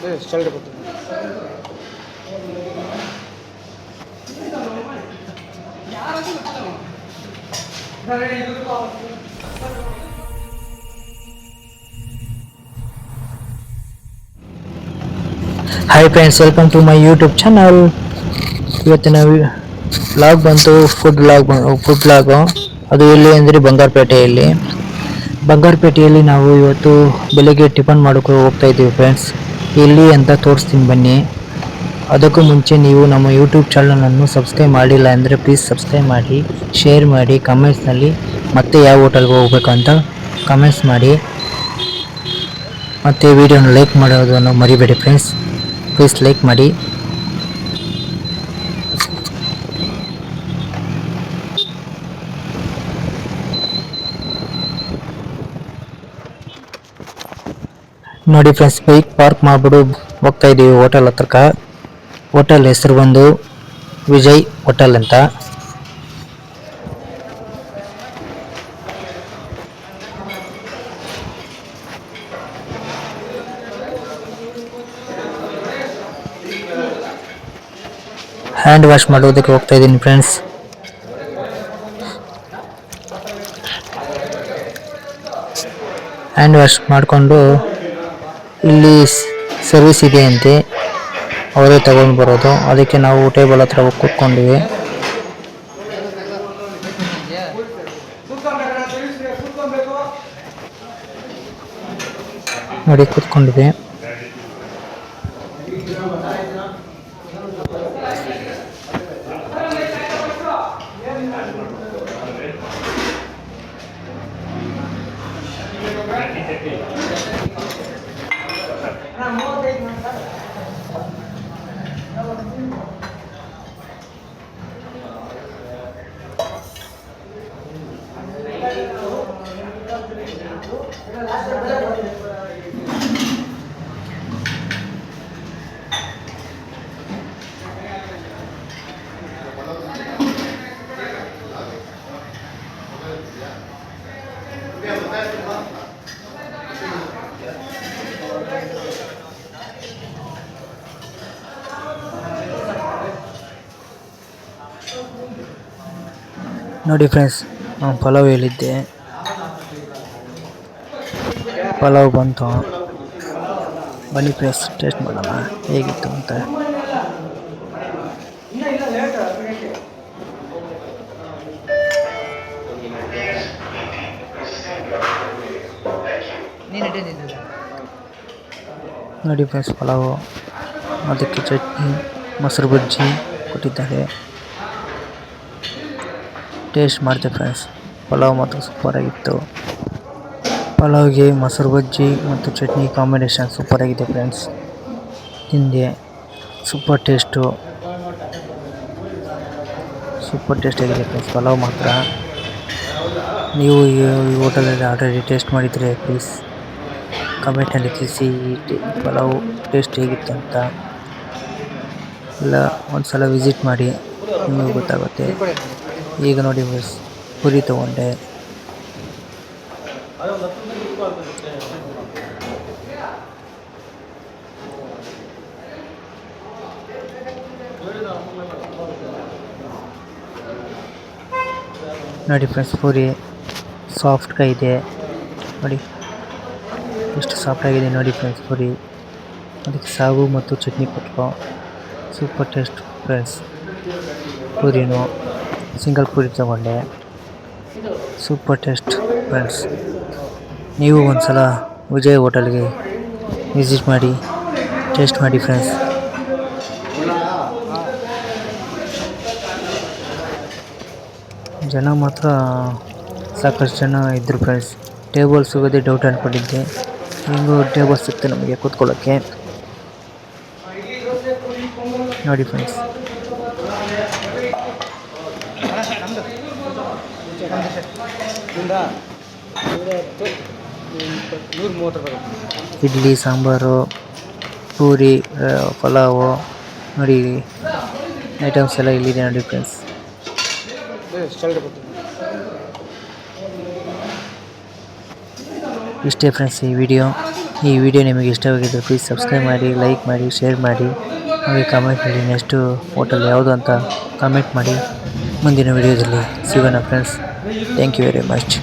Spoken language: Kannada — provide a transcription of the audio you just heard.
Hi friends, welcome to my YouTube channel. ಇವತ್ತಿನ ವ್ಲಾಗ್ ಬಂತು ಫುಡ್ ವ್ಲಾಗು. ಅದು ಎಲ್ಲಿ ಅಂದರೆ ಬಂಗಾರಪೇಟೆಯಲ್ಲಿ ನಾವು ಇವತ್ತು ಬೆಳಿಗ್ಗೆ ಟಿಫನ್ ಮಾಡೋಕೆ ಹೋಗ್ತಾ ಇದ್ದೀವಿ ಫ್ರೆಂಡ್ಸ್. ಎಲ್ಲಿ ಅಂತ ತೋರಿಸ್ತೀನಿ ಬನ್ನಿ. ಅದಕ್ಕೂ ಮುಂಚೆ ನೀವು ನಮ್ಮ ಯೂಟ್ಯೂಬ್ ಚಾನಲನ್ನು ಸಬ್ಸ್ಕ್ರೈಬ್ ಮಾಡಿಲ್ಲ ಅಂದರೆ ಪ್ಲೀಸ್ ಸಬ್ಸ್ಕ್ರೈಬ್ ಮಾಡಿ, ಶೇರ್ ಮಾಡಿ, ಕಮೆಂಟ್ಸ್ನಲ್ಲಿ ಮತ್ತೆ ಯಾವ ಹೋಟೆಲ್ಗೆ ಹೋಗ್ಬೇಕು ಅಂತ ಕಮೆಂಟ್ಸ್ ಮಾಡಿ. ಮತ್ತು ವಿಡಿಯೋನ ಲೈಕ್ ಮಾಡೋದನ್ನು ಮರಿಬೇಡಿ ಫ್ರೆಂಡ್ಸ್, ಪ್ಲೀಸ್ ಲೈಕ್ ಮಾಡಿ. ನೋಡಿ ಫ್ರೆಂಡ್ಸ್, ಬೈಕ್ ಪಾರ್ಕ್ ಮಾಡಿಬಿಟ್ಟು ಹೋಗ್ತಾ ಇದ್ದೀವಿ ಹೋಟೆಲ್ ಹತ್ರಕ್ಕೆ. ಹೋಟೆಲ್ ಹೆಸರು ಬಂದು ವಿಜಯ್ ಹೋಟೆಲ್ ಅಂತ. ಹ್ಯಾಂಡ್ ವಾಶ್ ಮಾಡೋದಕ್ಕೆ ಹೋಗ್ತಾ ಇದ್ದೀನಿ ಫ್ರೆಂಡ್ಸ್. ಹ್ಯಾಂಡ್ ವಾಶ್ ಮಾಡಿಕೊಂಡು ಇಲ್ಲಿ ಸರ್ವಿಸ್ ಇದೆ ಅಂತೆ, ಅವರೇ ತಗೊಂಡು ಬರೋದು. ಅದಕ್ಕೆ ನಾವು ಟೇಬಲ್ ಹತ್ರ ಹೋಗಿ ಕೂತ್ಕೊಂಡಿವಿ. ನೋಡಿ ಕೂತ್ಕೊಂಡಿವಿ. ನೋಡಿ ಫ್ರೆಂಡ್ಸ್, ಪಲಾವ್ ಹೇಳಿದ್ದೆ, ಪಲಾವ್ ಬಂತು. ಬನ್ನಿ ಫ್ರೆಂಡ್ಸ್, ಟೇಸ್ಟ್ ಮಾಡೋಣ ಹೇಗಿತ್ತು ಅಂತ. ನೋಡಿ ಫ್ರೆಂಡ್ಸ್, ಪಲಾವು, ಅದಕ್ಕೆ ಚಟ್ನಿ, ಮೊಸರು ಬಜ್ಜಿ ಕೊಟ್ಟಿದ್ದಾರೆ. ಟೇಸ್ಟ್ ಮಾಡ್ತೆ ಫ್ರೆಂಡ್ಸ್. ಪಲಾವ್ ಮಾತ್ರ ಸೂಪರಾಗಿತ್ತು. ಪಲಾವ್ಗೆ ಮೊಸರು ಬಜ್ಜಿ ಮತ್ತು ಚಟ್ನಿ ಕಾಂಬಿನೇಷನ್ ಸೂಪರಾಗಿದೆ ಫ್ರೆಂಡ್ಸ್. ತಿಂದೆ, ಸೂಪರ್ ಟೇಸ್ಟಾಗಿದೆ ಫ್ರೆಂಡ್ಸ್ ಪಲಾವ್ ಮಾತ್ರ. ನೀವು ಈ ಹೋಟೆಲಲ್ಲಿ ಆಲ್ರೆಡಿ ಟೇಸ್ಟ್ ಮಾಡಿದರೆ ಪ್ಲೀಸ್ ಕಮೆಂಟಲ್ಲಿ ತಿಳಿಸಿ ಪಲಾವ್ ಟೇಸ್ಟ್ ಹೇಗಿತ್ತು ಅಂತ. ಇಲ್ಲ ಒಂದ್ಸಲ ವಿಸಿಟ್ ಮಾಡಿ, ನಿಮಗೆ ಗೊತ್ತಾಗುತ್ತೆ. ಈಗ ನೋಡಿ ಫ್ರೆಂಡ್ಸ್, ಪುರಿ ತಗೊಂಡೆ. ನೋಡಿ ಫ್ರೆಂಡ್ಸ್, ಪೂರಿ ಸಾಫ್ಟ್గా ಇದೆ. ನೋಡಿ ಎಷ್ಟು ಸಾಫ್ಟಾಗಿದೆ ನೋಡಿ ಫ್ರೆಂಡ್ಸ್ ಪೂರಿ. ಅದಕ್ಕೆ ಸಾಗು ಮತ್ತು ಚಟ್ನಿ ಕೊಟ್ಟರು. Super taste friends. ಪೂರಿನೂ ಸಿಂಗಲ್ ಪೂರಿ ತಗೊಂಡೆ, ಸೂಪರ್ ಟೇಸ್ಟ್ ಫ್ರೆಂಡ್ಸ್. ನೀವು ಒಂದ್ಸಲ ವಿಜಯ್ ಹೋಟೆಲ್ಗೆ ವಿಸಿಟ್ ಮಾಡಿ, ಟೇಸ್ಟ್ ಮಾಡಿ ಫ್ರೆಂಡ್ಸ್. ಜನ ಮಾತ್ರ ಸಾಕಷ್ಟು ಜನ ಇದ್ದರು ಫ್ರೆಂಡ್ಸ್. ಟೇಬಲ್ ಸಿಗೋದೇ ಡೌಟ್ ಅಂದ್ಕೊಂಡಿದ್ದೆ, ಹೆಂಗೋ ಟೇಬಲ್ ಸಿಕ್ತು ನಮಗೆ ಕೂತ್ಕೊಳ್ಳೋಕ್ಕೆ. ನೋಡಿ ಫ್ರೆಂಡ್ಸ್, ಇಡ್ಲಿ, ಸಾಂಬಾರು, ಪೂರಿ, ಪಲಾವು, ನೋಡಿ ಐಟಮ್ಸ್ ಎಲ್ಲ ಇಲ್ಲಿದೆ ನೋಡಿ ಫ್ರೆಂಡ್ಸ್. ಇಷ್ಟೇ ಫ್ರೆಂಡ್ಸ್ ಈ ವಿಡಿಯೋ. ಈ ವಿಡಿಯೋ ನಿಮಗೆ ಇಷ್ಟವಾಗಿದ್ದರೆ ಪ್ಲೀಸ್ ಸಬ್ಸ್ಕ್ರೈಬ್ ಮಾಡಿ, ಲೈಕ್ ಮಾಡಿ, ಶೇರ್ ಮಾಡಿ. ಹಾಗೆ ಕಮೆಂಟ್ ಮಾಡಿ ನೆಕ್ಸ್ಟು ಹೋಟೆಲ್ ಯಾವುದು ಅಂತ ಕಮೆಂಟ್ ಮಾಡಿ. ಮುಂದಿನ ವಿಡಿಯೋದಲ್ಲಿ ಸಿಗೋಣ friends. Thank you very much.